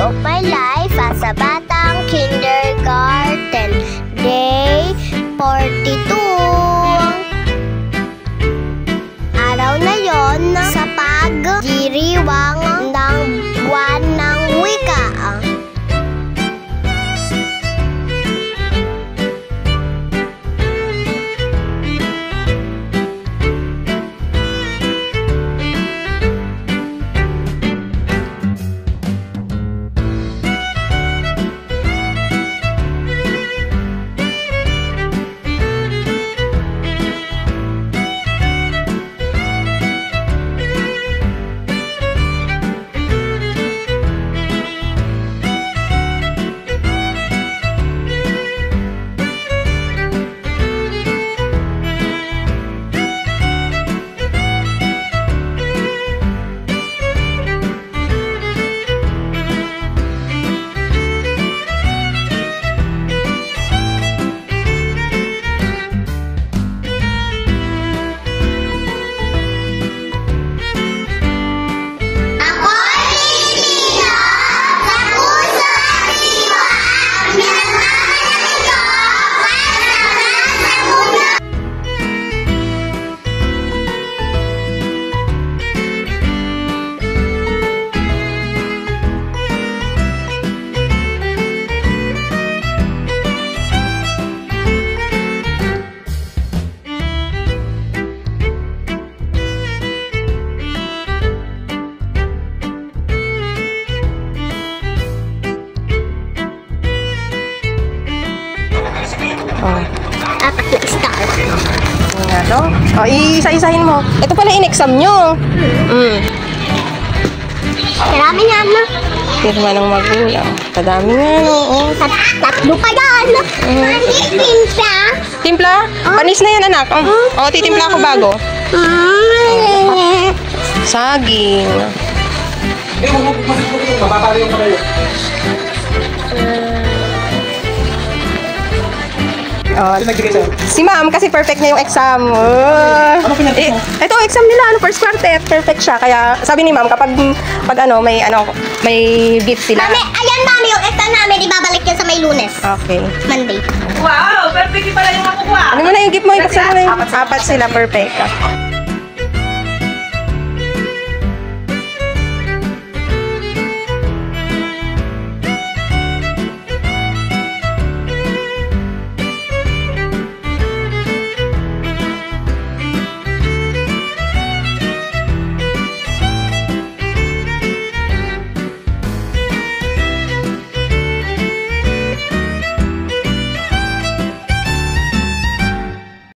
of my life as a batang kindergarten. Day 42. Araw na yon sa pagdiriwang ng buwan ng wika. Apat na star. Ano? O, isa-isahin mo. Ito pala in-exam nyo. Marami nga na. Pirma ng magulang. Kadami nga, no? Tatlo pa yan. Timpla. Timpla? Panis na yan, anak. O, titimpla ako bago. Saging. Mapapali yung kayo. Oh, si ma'am kasi perfect na yung exam. Ano pinag-exam? Ito exam nila, first quarter, perfect siya. Kaya sabi ni ma'am kapag may gift sila. Mami, ayan mami, yung exam namin, ibabalik yan sa may Lunes. Okay. Monday. Wow, perfect pala yung makukuha. Ano mo na yung gift mo? Ibuksan mo na yung apat sila, perfect.